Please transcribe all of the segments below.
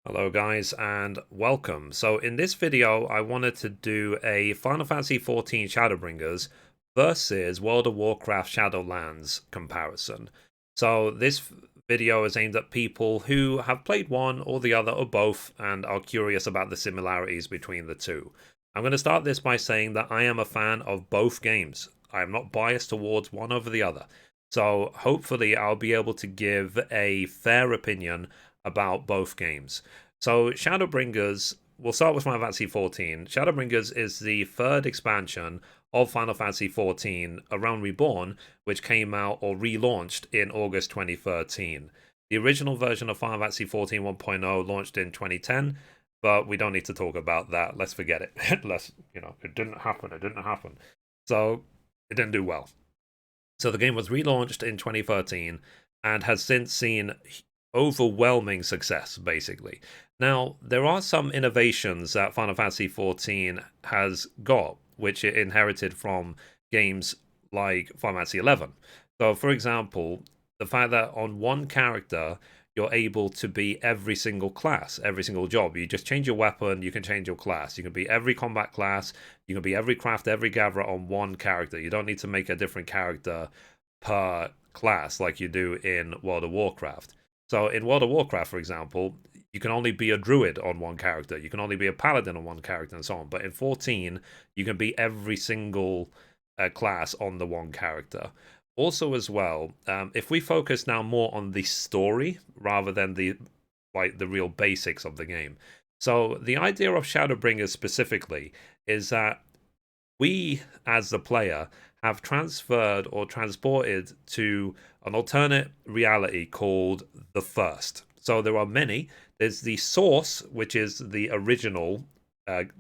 Hello guys and welcome. So in this video I wanted to do a Final Fantasy XIV Shadowbringers versus World of Warcraft Shadowlands comparison. So this video is aimed at people who have played one or the other or both and are curious about the similarities between the two. I'm going to start this by saying that I am a fan of both games. I am not biased towards one over the other. So hopefully I'll be able to give a fair opinion about both games. So Shadowbringers, we'll start with Final Fantasy XIV. Shadowbringers is the third expansion of Final Fantasy XIV, A Realm Reborn, which came out or relaunched in August 2013. The original version of Final Fantasy XIV 1.0 launched in 2010, but we don't need to talk about that. Let's forget it. It didn't happen. It didn't happen. So it didn't do well. So the game was relaunched in 2013 and has since seen overwhelming success, basically. Now, there are some innovations that Final Fantasy XIV has got, which it inherited from games like Final Fantasy XI. So, for example, the fact that on one character, you're able to be every single class, every single job. You just change your weapon, you can change your class. You can be every combat class, you can be every craft, every gatherer on one character. You don't need to make a different character per class like you do in World of Warcraft. So in World of Warcraft, for example, you can only be a druid on one character. You can only be a paladin on one character and so on. But in 14, you can be every single class on the one character. Also, as well, if we focus now more on the story rather than the real basics of the game. So the idea of Shadowbringers specifically is that we, as the player, have transferred or transported to an alternate reality called the First. So there are many. There's the Source, which is the original,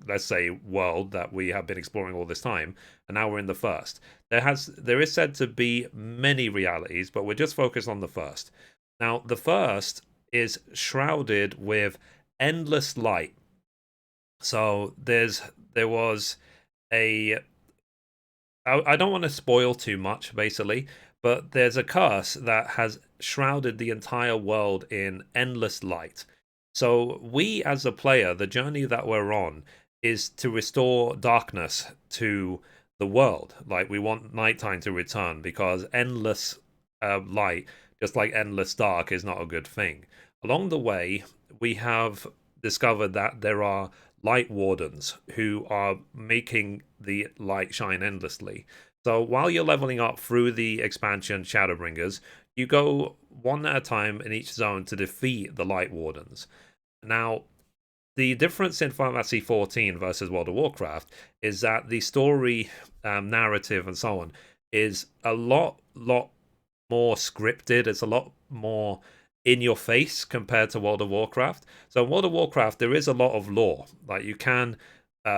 let's say, world that we have been exploring all this time, and now we're in the First. There is said to be many realities, but we're just focused on the First. Now, the First is shrouded with endless light. So there was a I don't want to spoil too much, basically, but there's a curse that has shrouded the entire world in endless light. So, we as a player, the journey that we're on is to restore darkness to the world. Like, we want nighttime to return because endless light, just like endless dark, is not a good thing. Along the way, we have discovered that there are light wardens who are making the light shine endlessly. So while you're leveling up through the expansion Shadowbringers, you go one at a time in each zone to defeat the light wardens. Now, the difference in Final Fantasy XIV versus World of Warcraft is that the story, narrative, and so on is a lot more scripted. It's a lot more in your face compared to World of Warcraft. So in World of Warcraft, there is a lot of lore. Like you can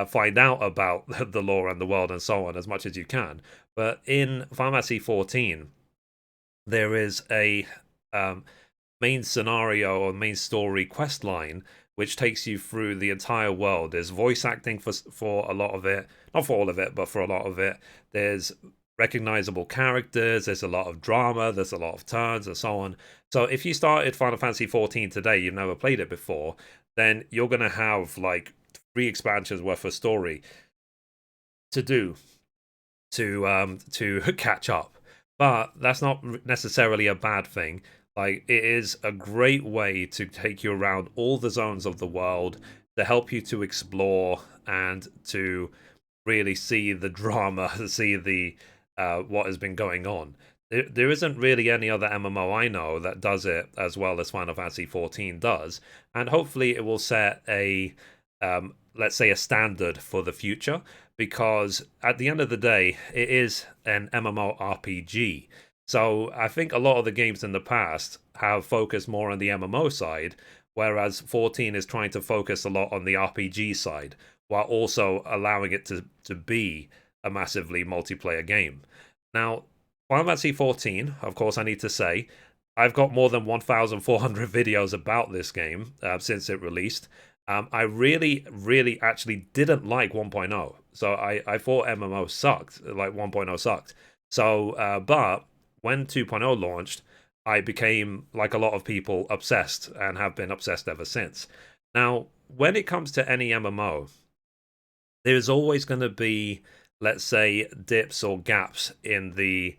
find out about the lore and the world and so on as much as you can. But in Final Fantasy XIV, there is a main scenario or main story quest line which takes you through the entire world. There's voice acting for a lot of it, not for all of it, but for a lot of it. There's recognizable characters, there's a lot of drama, there's a lot of turns and so on. So if you started Final Fantasy XIV today, you've never played it before, then you're going to have like 3 expansions worth of story to do to catch up. But that's not necessarily a bad thing. Like, it is a great way to take you around all the zones of the world, to help you to explore and to really see the drama, see the what has been going on. There isn't really any other MMO I know that does it as well as Final Fantasy XIV does, and hopefully it will set a let's say a standard for the future, because at the end of the day, it is an MMORPG. So I think a lot of the games in the past have focused more on the MMO side, whereas 14 is trying to focus a lot on the RPG side, while also allowing it to be a massively multiplayer game. Now, Final Fantasy 14, of course, I need to say, I've got more than 1,400 videos about this game since it released. I really actually didn't like 1.0. So I thought MMO sucked, like 1.0 sucked. So, but when 2.0 launched, I became, like a lot of people, obsessed and have been obsessed ever since. Now, when it comes to any MMO, there's always going to be, let's say, dips or gaps in the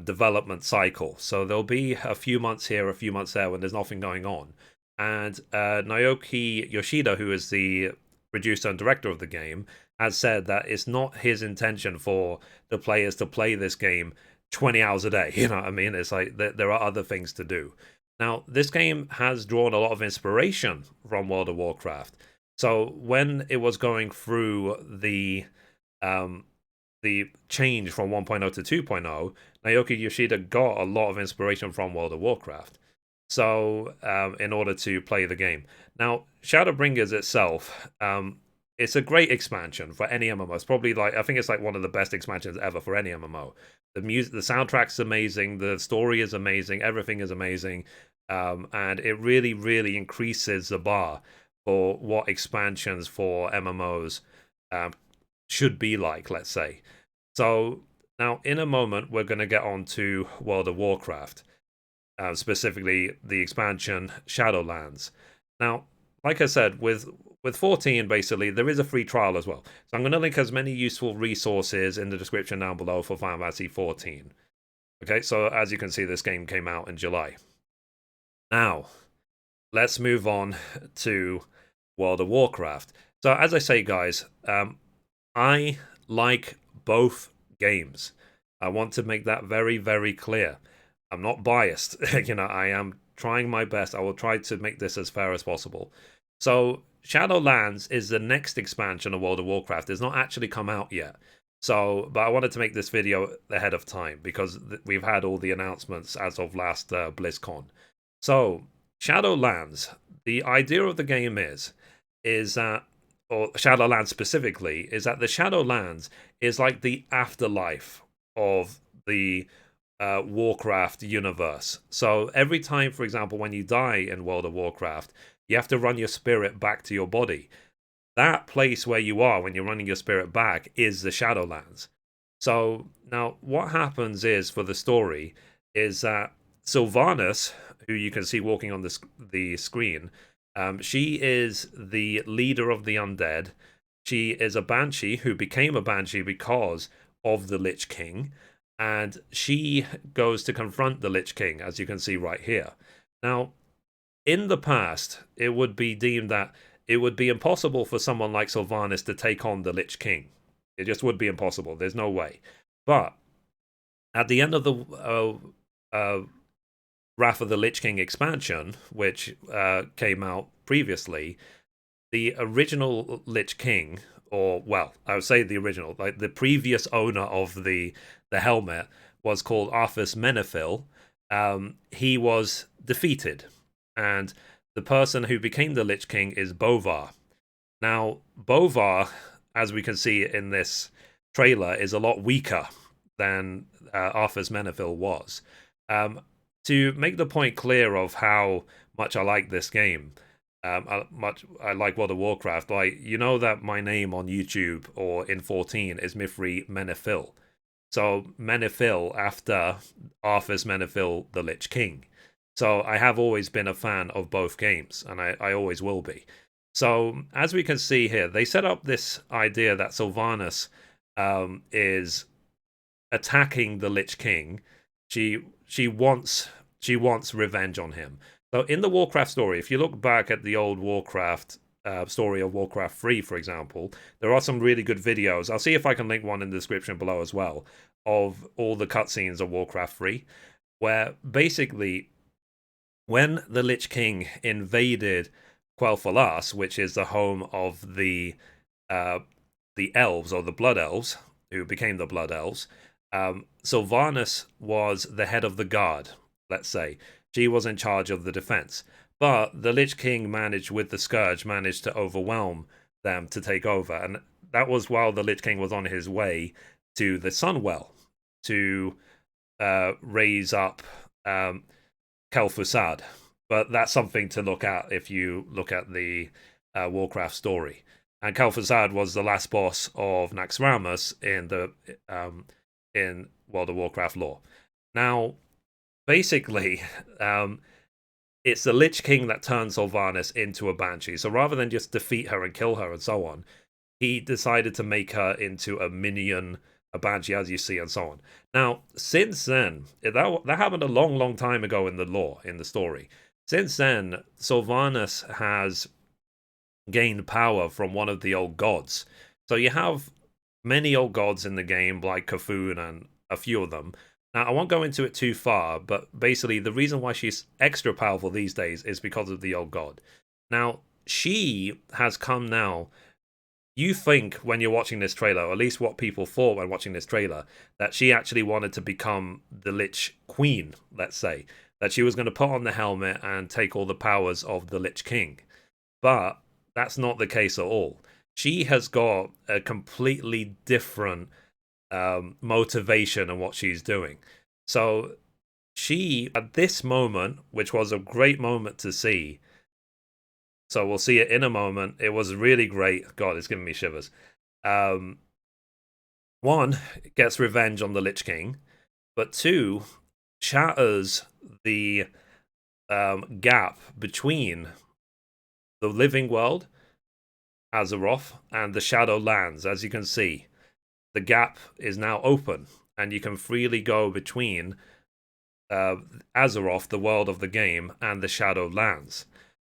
development cycle. So there'll be a few months here, a few months there when there's nothing going on. And Naoki Yoshida, who is the producer and director of the game, has said that it's not his intention for the players to play this game 20 hours a day. You know what I mean? It's like there are other things to do. Now, this game has drawn a lot of inspiration from World of Warcraft. So when it was going through the change from 1.0 to 2.0, Naoki Yoshida got a lot of inspiration from World of Warcraft. So in order to play the game. Now, Shadowbringers itself, it's a great expansion for any MMO. It's probably I think it's like one of the best expansions ever for any MMO. The music, the soundtrack's amazing, the story is amazing, everything is amazing, and it really, really increases the bar for what expansions for MMOs should be like, let's say. So now, in a moment, we're going to get on to World of Warcraft, specifically the expansion Shadowlands. Now, like I said, with 14, basically, there is a free trial as well. So I'm going to link as many useful resources in the description down below for Final Fantasy XIV. Okay, so as you can see, this game came out in July. Now, let's move on to World of Warcraft. So as I say, guys, I like both games. I want to make that very, very clear. I'm not biased. I am trying my best. I will try to make this as fair as possible. So Shadowlands is the next expansion of World of Warcraft. It's not actually come out yet. So, but I wanted to make this video ahead of time because we've had all the announcements as of last BlizzCon. So, Shadowlands, the idea of the game is that, or Shadowlands specifically, is that the Shadowlands is like the afterlife of the Warcraft universe. So every time, for example, when you die in World of Warcraft, you have to run your spirit back to your body. That place where you are when you're running your spirit back is the Shadowlands. So now what happens is, for the story, is that Sylvanas, who you can see walking on the screen, she is the leader of the undead. She is a banshee who became a banshee because of the Lich King, and she goes to confront the Lich King, as you can see right here. Now, in the past, it would be deemed that it would be impossible for someone like Sylvanas to take on the Lich King. It just would be impossible. There's no way. But at the end of the Wrath of the Lich King expansion, which came out previously, the original Lich King, or, well, I would say the original, like the previous owner of the helmet, was called Arthas Menethil. He was defeated, and the person who became the Lich King is Bovar. Now, Bovar, as we can see in this trailer, is a lot weaker than Arthas Menethil was. To make the point clear of how much I like this game, I like World of Warcraft. Like, you know that my name on YouTube or in 14 is Mithrie Menethil. So Menethil after Arthas Menethil, the Lich King. So I have always been a fan of both games, and I always will be. So as we can see here, they set up this idea that Sylvanas is attacking the Lich King. She wants revenge on him. So in the Warcraft story, if you look back at the old Warcraft story of Warcraft 3, for example, there are some really good videos. I'll see if I can link one in the description below as well, of all the cutscenes of Warcraft 3, where basically when the Lich King invaded Quel'Thalas, which is the home of the elves, or the Blood Elves, who became the Blood Elves, Sylvanas was the head of the guard, let's say. She was in charge of the defense. But the Lich King with the Scourge, managed to overwhelm them to take over. And that was while the Lich King was on his way to the Sunwell to raise up Kel'Thuzad. But that's something to look at if you look at the Warcraft story. And Kel'Thuzad was the last boss of Naxxramas in World of Warcraft lore. Now, basically, it's the Lich King that turns Sylvanas into a Banshee. So rather than just defeat her and kill her and so on, he decided to make her into a minion, a Banshee, as you see, and so on. Now, since then, that happened a long, long time ago in the lore, in the story. Since then, Sylvanas has gained power from one of the old gods. So you have many old gods in the game, like Kafun and a few of them. Now, I won't go into it too far, but basically the reason why she's extra powerful these days is because of the old god. Now, she has come now. You think when you're watching this trailer, or at least what people thought when watching this trailer, that she actually wanted to become the Lich Queen, let's say. That she was going to put on the helmet and take all the powers of the Lich King. But that's not the case at all. She has got a completely different motivation in what she's doing. So she, at this moment, which was a great moment to see, so we'll see it in a moment. It was really great. God, it's giving me shivers. One, gets revenge on the Lich King, but two, shatters the gap between the living world, Azeroth, and the Shadowlands. As you can see, the gap is now open, and you can freely go between Azeroth, the world of the game, and the Shadowlands.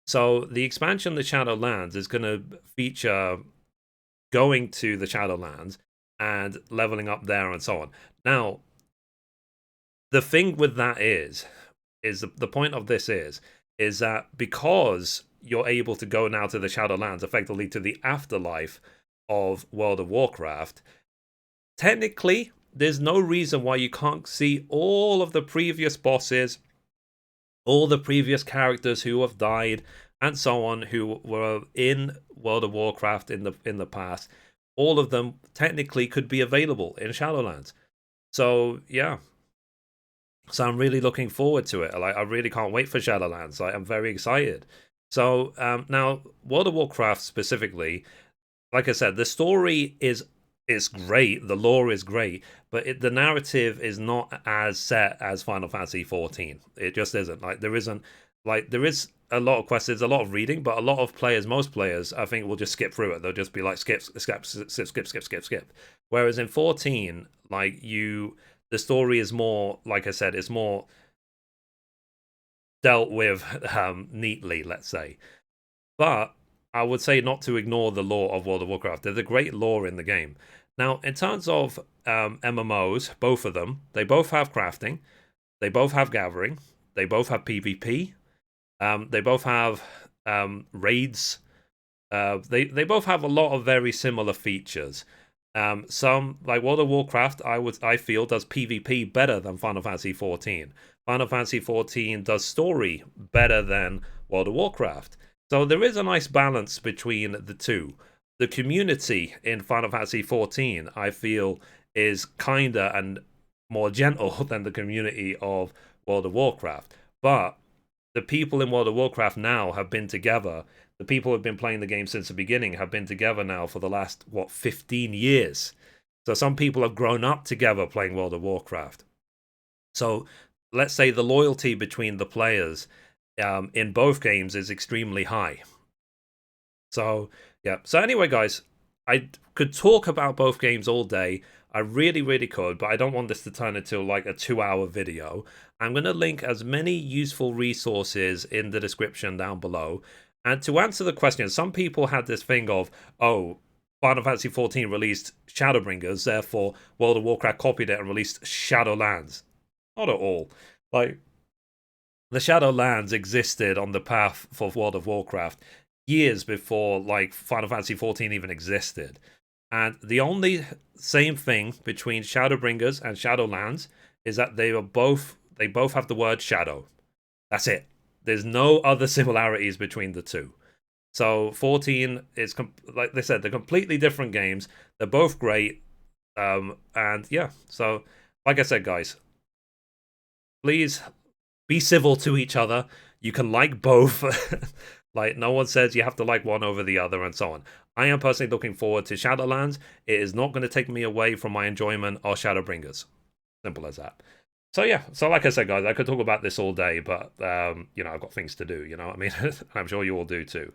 So the expansion, the Shadowlands, is going to feature going to the Shadowlands and leveling up there and so on. Now, the thing with that is the point of this is that because you're able to go now to the Shadowlands, effectively to the afterlife of World of Warcraft, technically, there's no reason why you can't see all of the previous bosses, all the previous characters who have died, and so on, who were in World of Warcraft in the past. All of them technically could be available in Shadowlands. So yeah. So I'm really looking forward to it. Like, I really can't wait for Shadowlands. I'm very excited. So now, World of Warcraft specifically, like I said, the story is great, the lore is great, but the narrative is not as set as Final Fantasy XIV. It just isn't. There is a lot of quests, there's a lot of reading, but a lot of players, most players, I think, will just skip through it. They'll just be like, skip. Whereas in 14, the story is more, like I said, it's more dealt with neatly, let's say. But I would say not to ignore the lore of World of Warcraft. There's a great lore in the game. Now, in terms of MMOs, both of them, they both have crafting, they both have gathering, they both have PvP, they both have raids. They both have a lot of very similar features. Some, like World of Warcraft, I feel does PvP better than Final Fantasy XIV. Final Fantasy XIV does story better than World of Warcraft. So there is a nice balance between the two. The community in Final Fantasy XIV, I feel, is kinder and more gentle than the community of World of Warcraft. But the people in World of Warcraft now have been together. The people who have been playing the game since the beginning have been together now for the last, 15 years. So some people have grown up together playing World of Warcraft. So let's say the loyalty between the players in both games is extremely high. So yeah. So anyway, guys, I could talk about both games all day. I really, really could, but I don't want this to turn into like a 2-hour video. I'm going to link as many useful resources in the description down below. And to answer the question, some people had this thing of, oh, Final Fantasy XIV released Shadowbringers, therefore World of Warcraft copied it and released Shadowlands. Not at all. Like, the Shadowlands existed on the path for World of Warcraft years before Final Fantasy XIV even existed. And the only same thing between Shadowbringers and Shadowlands is that they both have the word shadow. That's it. There's no other similarities between the two. So 14 is, like they said, they're completely different games. They're both great. And yeah, so like I said, guys, please be civil to each other. You can like both. Like, no one says you have to like one over the other and so on. I am personally looking forward to Shadowlands. It is not going to take me away from my enjoyment of Shadowbringers. Simple as that. So yeah, so like I said, guys, I could talk about this all day, but I've got things to do. You know what I mean? I'm sure you all do too.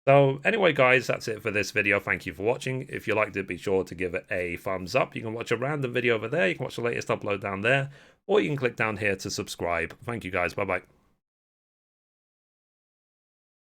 So anyway, guys, that's it for this video. Thank you for watching. If you liked it, be sure to give it a thumbs up. You can watch a random video over there. You can watch the latest upload down there, or you can click down here to subscribe. Thank you, guys. Bye bye.